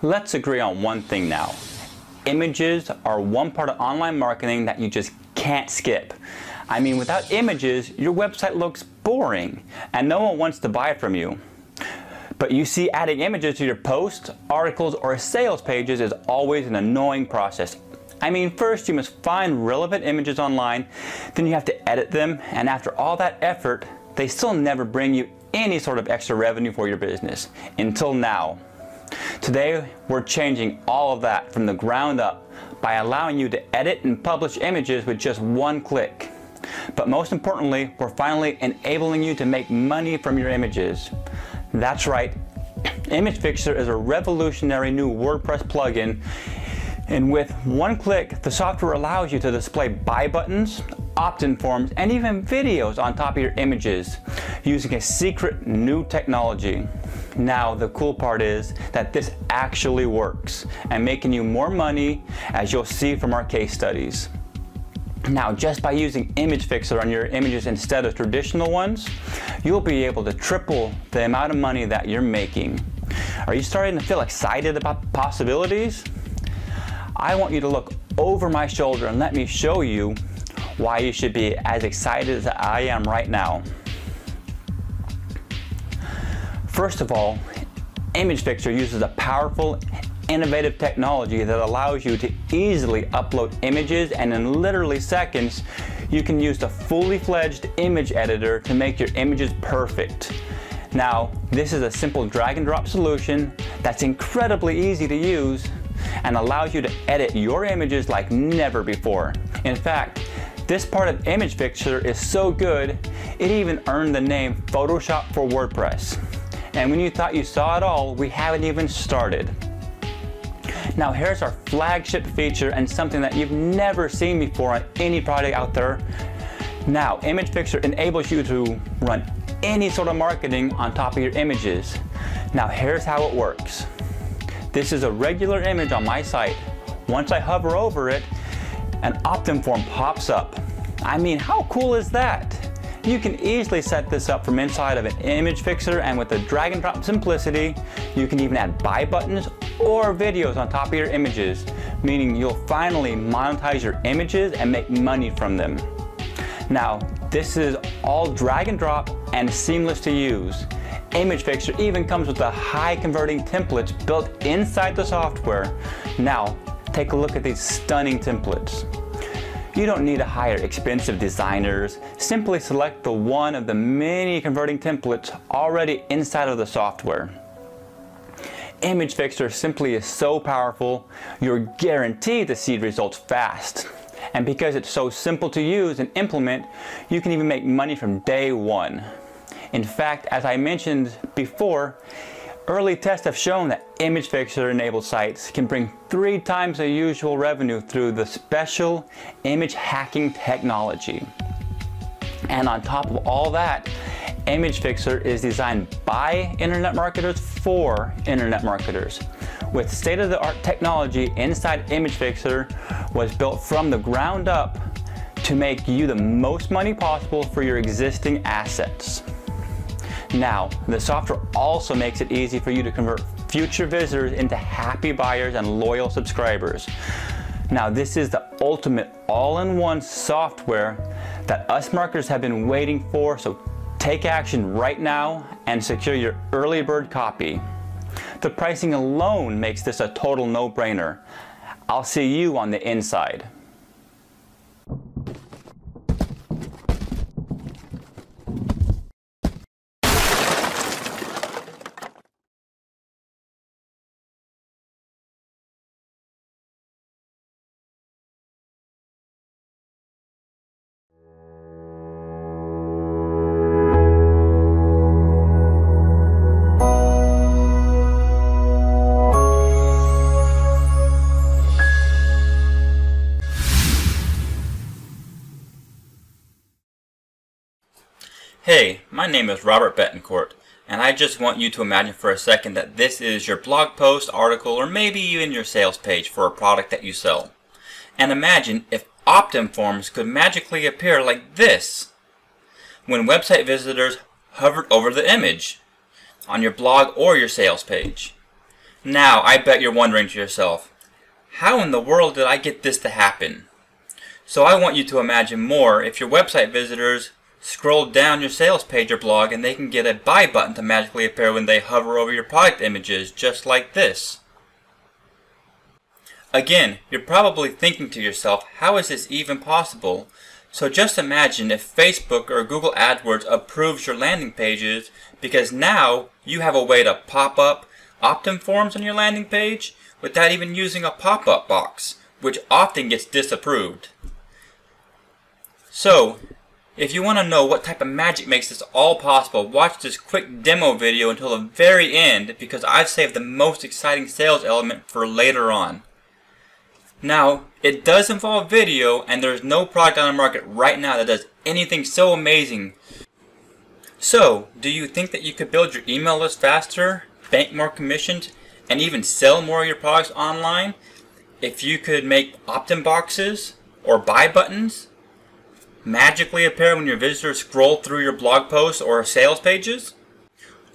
Let's agree on one thing now. Images are one part of online marketing that you just can't skip. I mean, without images, your website looks boring and no one wants to buy from you. But you see, adding images to your posts, articles, or sales pages is always an annoying process. I mean, first you must find relevant images online, then you have to edit them, and after all that effort, they still never bring you any sort of extra revenue for your business. Until now. Today, we're changing all of that from the ground up by allowing you to edit and publish images with just one click. But most importantly, we're finally enabling you to make money from your images. That's right, Image Fixer is a revolutionary new WordPress plugin, and with one click, the software allows you to display buy buttons, opt-in forms, and even videos on top of your images using a secret new technology. Now, the cool part is that this actually works and making you more money, as you'll see from our case studies. Now, just by using Image Fixer on your images instead of traditional ones, you'll be able to triple the amount of money that you're making. Are you starting to feel excited about the possibilities? I want you to look over my shoulder and let me show you why you should be as excited as I am right now. First of all, Image Fixer uses a powerful, innovative technology that allows you to easily upload images, and in literally seconds, you can use the fully fledged image editor to make your images perfect. Now, this is a simple drag and drop solution that's incredibly easy to use and allows you to edit your images like never before. In fact, this part of Image Fixer is so good, it even earned the name Photoshop for WordPress. And when you thought you saw it all, we haven't even started. Now here's our flagship feature and something that you've never seen before on any product out there. Now, Image Fixer enables you to run any sort of marketing on top of your images. Now here's how it works. This is a regular image on my site. Once I hover over it, an opt-in form pops up. I mean, how cool is that? You can easily set this up from inside of an Image Fixer, and with the drag and drop simplicity, you can even add buy buttons or videos on top of your images, meaning you'll finally monetize your images and make money from them. Now, this is all drag and drop and seamless to use. Image Fixer even comes with the high converting templates built inside the software. Now, take a look at these stunning templates. You don't need to hire expensive designers. Simply select the one of the many converting templates already inside of the software. Image Fixer simply is so powerful, you're guaranteed to see results fast. And because it's so simple to use and implement, you can even make money from day one. In fact, as I mentioned before, early tests have shown that Image Fixer enabled sites can bring 3 times the usual revenue through the special image hacking technology. And on top of all that, Image Fixer is designed by internet marketers for internet marketers. With state-of-the-art technology inside Image Fixer was built from the ground up to make you the most money possible for your existing assets. Now, the software also makes it easy for you to convert future visitors into happy buyers and loyal subscribers. Now, this is the ultimate all-in-one software that us marketers have been waiting for, so take action right now and secure your early bird copy. The pricing alone makes this a total no-brainer. I'll see you on the inside. Hey, my name is Robert Betancourt, and I just want you to imagine for a second that this is your blog post, article, or maybe even your sales page for a product that you sell. And imagine if opt-in forms could magically appear like this when website visitors hovered over the image on your blog or your sales page. Now, I bet you're wondering to yourself, how in the world did I get this to happen? So I want you to imagine more if your website visitors scroll down your sales page or blog and they can get a buy button to magically appear when they hover over your product images, just like this. Again, you're probably thinking to yourself, how is this even possible? So just imagine if Facebook or Google AdWords approves your landing pages, because now you have a way to pop up opt-in forms on your landing page without even using a pop-up box, which often gets disapproved. So, if you want to know what type of magic makes this all possible, watch this quick demo video until the very end, because I've saved the most exciting sales element for later on. Now, it does involve video, and there's no product on the market right now that does anything so amazing. So, do you think that you could build your email list faster, bank more commissions, and even sell more of your products online if you could make opt-in boxes or buy buttons magically appear when your visitors scroll through your blog posts or sales pages?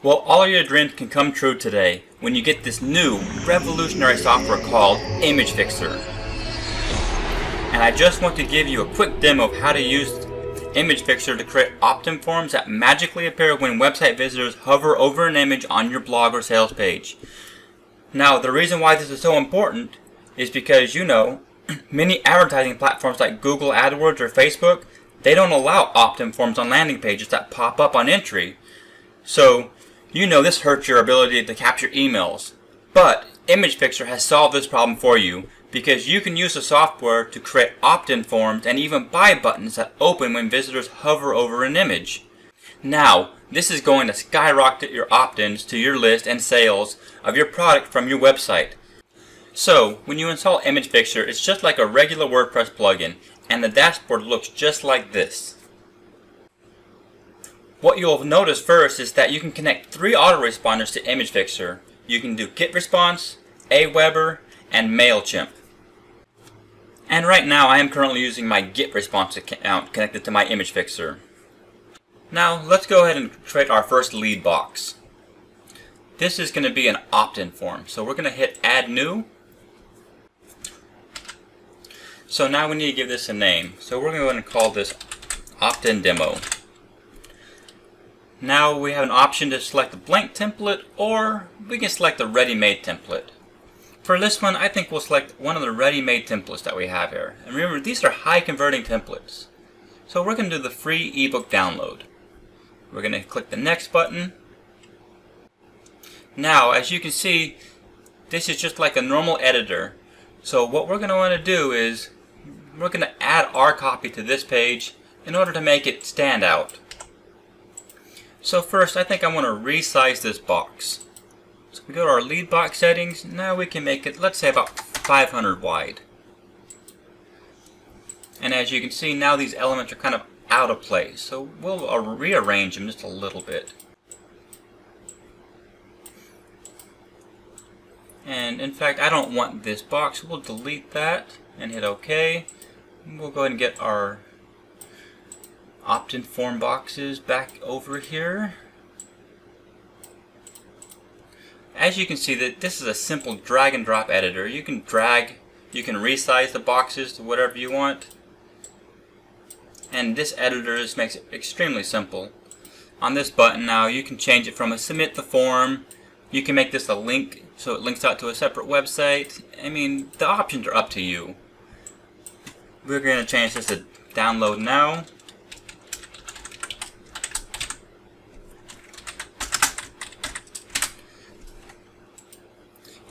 Well, all of your dreams can come true today when you get this new revolutionary software called Image Fixer. And I just want to give you a quick demo of how to use Image Fixer to create opt-in forms that magically appear when website visitors hover over an image on your blog or sales page. Now, the reason why this is so important is because, you know, many advertising platforms like Google AdWords or Facebook, they don't allow opt-in forms on landing pages that pop up on entry. So, you know this hurts your ability to capture emails. But Image Fixer has solved this problem for you, because you can use the software to create opt-in forms and even buy buttons that open when visitors hover over an image. Now, this is going to skyrocket your opt-ins to your list and sales of your product from your website. So, when you install Image Fixer, it's just like a regular WordPress plugin, and the dashboard looks just like this. What you'll notice first is that you can connect 3 autoresponders to Image Fixer. You can do GetResponse, Aweber, and MailChimp. And right now I am currently using my GetResponse account connected to my Image Fixer. Now let's go ahead and create our first lead box. This is going to be an opt-in form, so we're going to hit Add New. So now we need to give this a name, so we're going to go ahead and call this Opt-in Demo. Now we have an option to select a blank template, or we can select a ready-made template. For this one, I think we'll select one of the ready-made templates that we have here. And remember, these are high converting templates. So we're going to do the free ebook download. We're going to click the next button. Now, as you can see, this is just like a normal editor. So what we're going to want to do is, we're going to add our copy to this page in order to make it stand out. So first, I think I want to resize this box. So we go to our lead box settings. Now we can make it, let's say, about 500 wide. And as you can see, now these elements are kind of out of place. So we'll rearrange them just a little bit. And in fact, I don't want this box. We'll delete that and hit OK. We'll go ahead and get our opt-in form boxes back over here. As you can see, that this is a simple drag and drop editor. You can drag, you can resize the boxes to whatever you want. And this editor just makes it extremely simple. On this button now, you can change it from a submit the form. You can make this a link so it links out to a separate website. I mean, the options are up to you. We're going to change this to download now.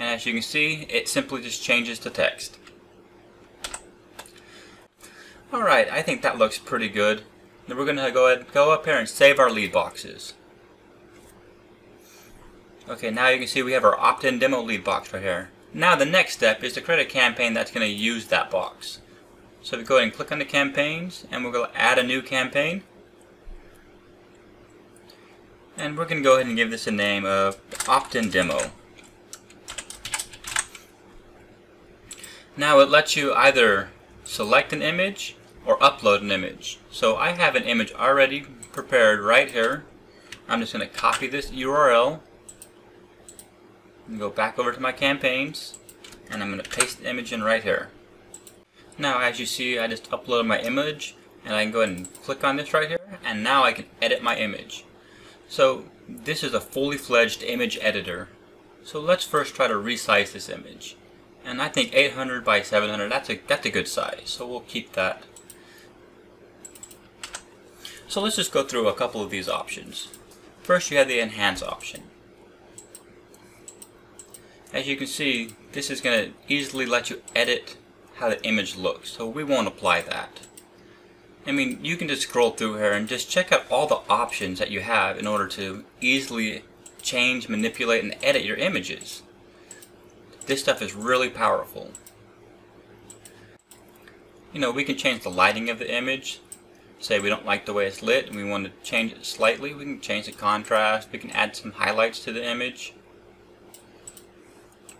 And as you can see, it simply just changes to text. Alright, I think that looks pretty good. Then we're going to go up here and save our lead boxes. Okay, now you can see we have our opt-in demo lead box right here. Now the next step is to create a campaign that's going to use that box. So we go ahead and click on the campaigns, and we're going to add a new campaign. And we're going to go ahead and give this a name of opt-in demo. Now it lets you either select an image or upload an image. So I have an image already prepared right here. I'm just going to copy this URL. Go back over to my campaigns, and I'm going to paste the image in right here. Now as you see, I just uploaded my image, and I can go ahead and click on this right here, and now I can edit my image. So this is a fully fledged image editor. So let's first try to resize this image. And I think 800 by 700, that's a good size, so we'll keep that. So let's just go through a couple of these options. First, you have the enhance option. As you can see, this is going to easily let you edit how the image looks, so we won't apply that. I mean, you can just scroll through here and just check out all the options that you have in order to easily change, manipulate, and edit your images. This stuff is really powerful. You know, we can change the lighting of the image. Say we don't like the way it's lit and we want to change it slightly, we can change the contrast, we can add some highlights to the image.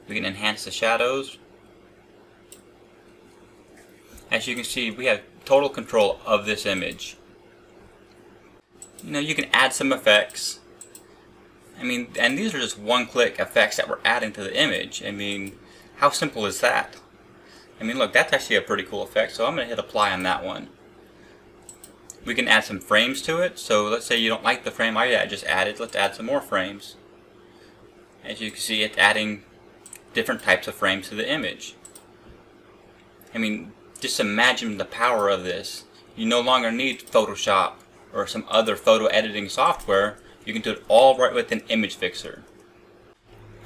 We can enhance the shadows. As you can see, we have total control of this image. You know, you can add some effects. I mean, and these are just one-click effects that we're adding to the image. I mean, how simple is that? I mean, look, that's actually a pretty cool effect, so I'm going to hit apply on that one. We can add some frames to it, so let's say you don't like the frame I just added, let's add some more frames. As you can see, it's adding different types of frames to the image. I mean, just imagine the power of this. You no longer need Photoshop or some other photo editing software. You can do it all right within Image Fixer.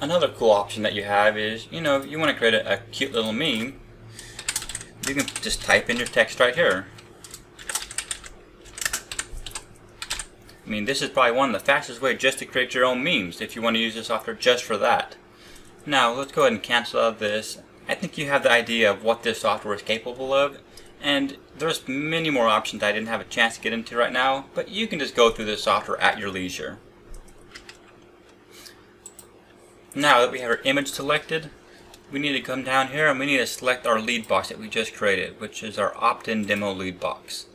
Another cool option that you have is, you know, you want to create a cute little meme. You can just type in your text right here. I mean, this is probably one of the fastest ways just to create your own memes if you want to use this software just for that. Now, let's go ahead and cancel out of this. I think you have the idea of what this software is capable of, and there's many more options I didn't have a chance to get into right now, but you can just go through this software at your leisure. Now that we have our image selected, we need to come down here and we need to select our lead box that we just created, which is our opt-in demo lead box.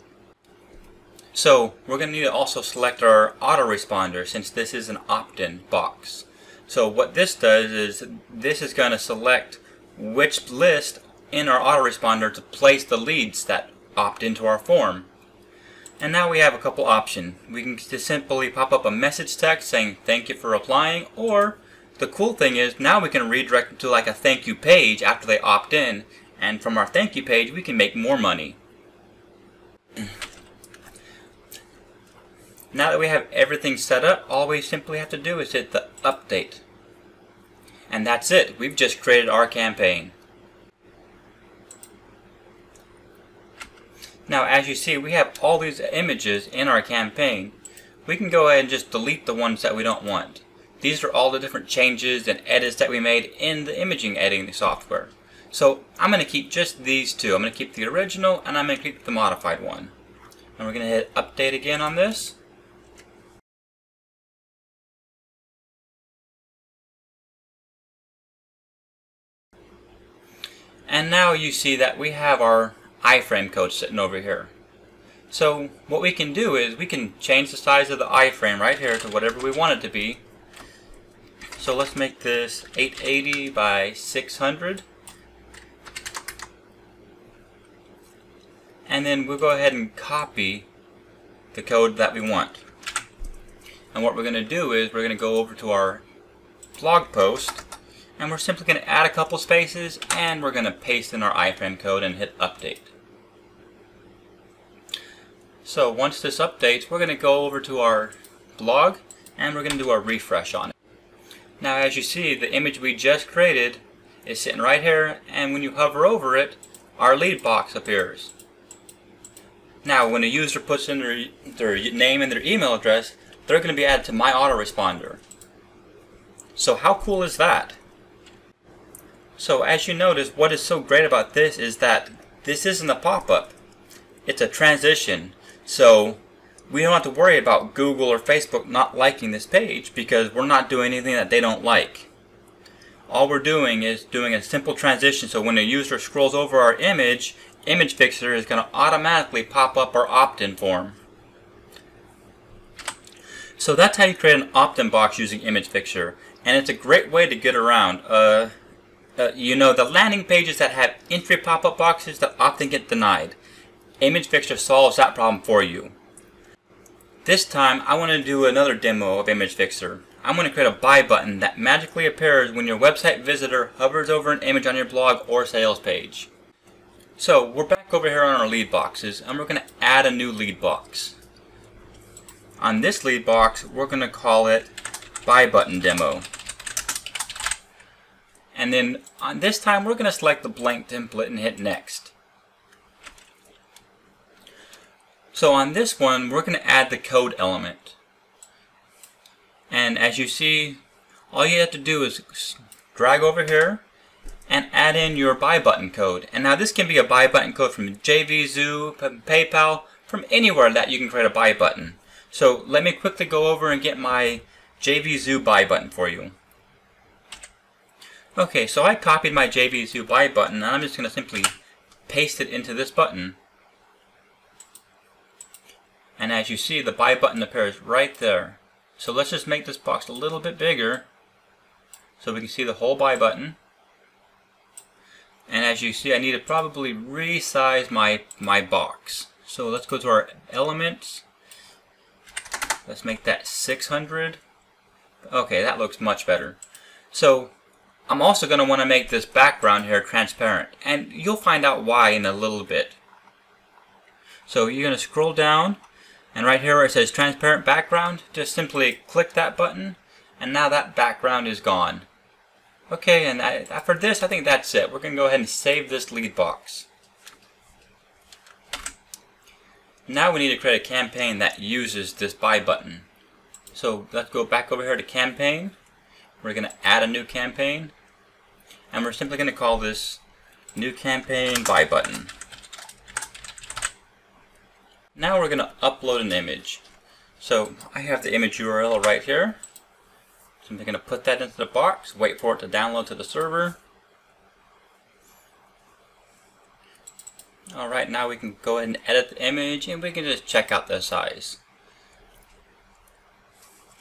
So we're going to need to also select our autoresponder since this is an opt-in box. So what this does is this is going to select which list in our autoresponder to place the leads that opt into our form. And now we have a couple options. We can just simply pop up a message text saying thank you for applying, or the cool thing is now we can redirect them to like a thank you page after they opt in, and from our thank you page we can make more money. Now that we have everything set up, all we simply have to do is hit the update. And that's it. We've just created our campaign. Now as you see, we have all these images in our campaign. We can go ahead and just delete the ones that we don't want. These are all the different changes and edits that we made in the imaging editing software. So I'm going to keep just these two. I'm going to keep the original and I'm going to keep the modified one. And we're going to hit update again on this. And now you see that we have our iframe code sitting over here. So what we can do is we can change the size of the iframe right here to whatever we want it to be. So let's make this 880 by 600. And then we'll go ahead and copy the code that we want. And what we're going to do is we're going to go over to our blog post. And we're simply going to add a couple spaces and we're going to paste in our iframe code and hit update. So once this updates, we're going to go over to our blog and we're going to do a refresh on it. Now as you see, the image we just created is sitting right here, and when you hover over it, our lead box appears. Now when a user puts in their name and their email address, they're going to be added to my autoresponder. So how cool is that? So as you notice, what is so great about this is that this isn't a pop-up. It's a transition. So we don't have to worry about Google or Facebook not liking this page because we're not doing anything that they don't like. All we're doing is doing a simple transition, so when a user scrolls over our image, Image Fixer is going to automatically pop up our opt-in form. So that's how you create an opt-in box using Image Fixer, and it's a great way to get around you know, the landing pages that have entry pop-up boxes that often get denied. Image Fixer solves that problem for you. This time I want to do another demo of Image Fixer. I'm going to create a buy button that magically appears when your website visitor hovers over an image on your blog or sales page. So we're back over here on our lead boxes, and we're going to add a new lead box. On this lead box, we're going to call it Buy Button Demo. And then on this time, we're going to select the blank template and hit Next. So on this one, we're going to add the code element. And as you see, all you have to do is drag over here and add in your buy button code. And now this can be a buy button code from JVZoo, from PayPal, from anywhere that you can create a buy button. So let me quickly go over and get my JVZoo buy button for you. Okay, so I copied my JVZoo buy button, and I'm just going to simply paste it into this button. And as you see, the buy button appears right there. So let's just make this box a little bit bigger so we can see the whole buy button. And as you see, I need to probably resize my box. So let's go to our elements. Let's make that 600. Okay, that looks much better. So I'm also going to want to make this background here transparent, and you'll find out why in a little bit. So you're going to scroll down, and right here where it says transparent background, just simply click that button, and now that background is gone. Okay, and for this, I think that's it. We're going to go ahead and save this lead box. Now we need to create a campaign that uses this buy button. So let's go back over here to campaign. We're going to add a new campaign, and we're simply going to call this new campaign buy button. Now we're going to upload an image. So I have the image URL right here. So I'm going to put that into the box, wait for it to download to the server. Alright, now we can go ahead and edit the image, and we can just check out the size.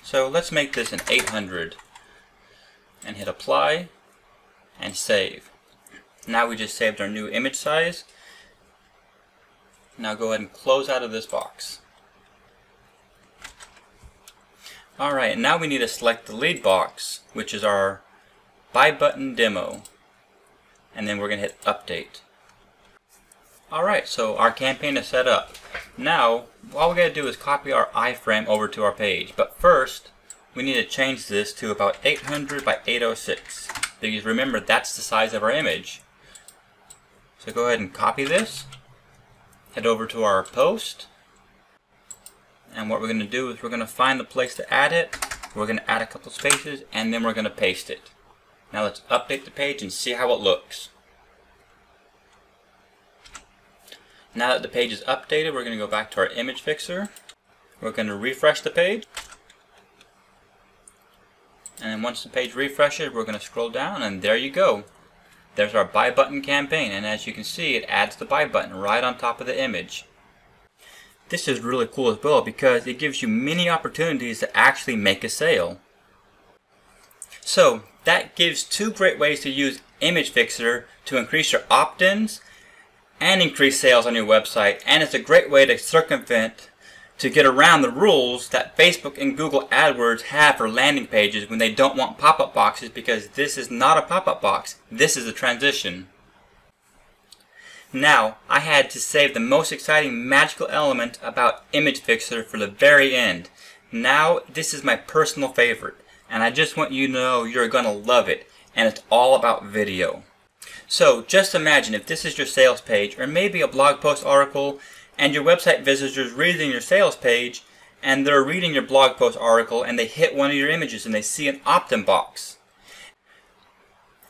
So let's make this an 800 and hit apply and save. Now we just saved our new image size. Now go ahead and close out of this box. Alright, now we need to select the lead box, which is our buy button demo, and then we're going to hit update. Alright, so our campaign is set up. Now, all we got to do is copy our iframe over to our page. But first, we need to change this to about 800 by 806. Because remember, that's the size of our image. So go ahead and copy this. Head over to our post. And what we're going to do is we're going to find the place to add it. We're going to add a couple spaces, and then we're going to paste it. Now let's update the page and see how it looks. Now that the page is updated, we're going to go back to our image fixer. We're going to refresh the page. And then once the page refreshes, we're going to scroll down, and there you go. There's our buy button campaign, and as you can see, it adds the buy button right on top of the image. This is really cool as well because it gives you many opportunities to actually make a sale. So that gives two great ways to use Image Fixer to increase your opt-ins and increase sales on your website, and it's a great way to circumvent, to get around the rules that Facebook and Google AdWords have for landing pages when they don't want pop-up boxes, because this is not a pop-up box, this is a transition. Now, I had to save the most exciting magical element about Image Fixer for the very end. Now, this is my personal favorite, and I just want you to know you're going to love it, and it's all about video. So, just imagine if this is your sales page, or maybe a blog post article, and your website visitors reading your sales page, and they're reading your blog post article, and they hit one of your images, and they see an opt-in box.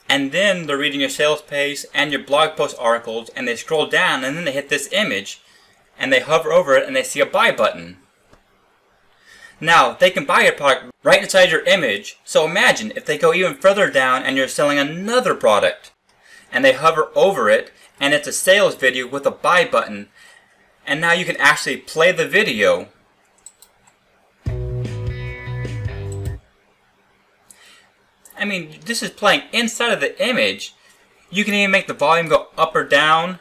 And then they're reading your sales page and your blog post articles, and they scroll down, and then they hit this image, and they hover over it, and they see a buy button. Now, they can buy your product right inside your image, so imagine if they go even further down and you're selling another product, and they hover over it, and it's a sales video with a buy button, and now you can actually play the video. mean, this is playing inside of the image. You can even make the volume go up or down.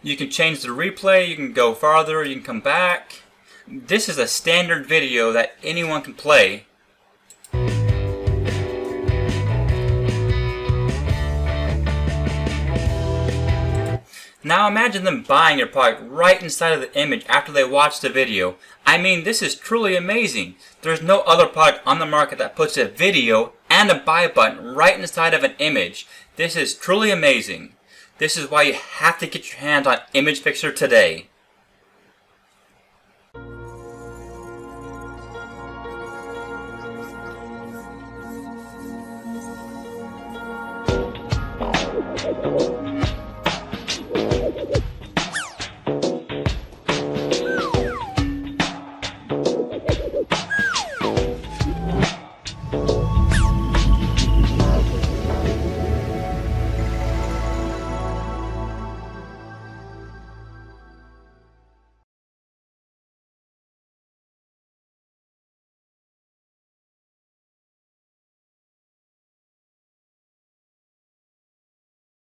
You can change the replay, you can go farther, you can come back. This is a standard video that anyone can play. Now imagine them buying your product right inside of the image after they watch the video. I mean, this is truly amazing. There's no other product on the market that puts a video and a buy button right inside of an image. This is truly amazing. This is why you have to get your hands on Image Fixer today.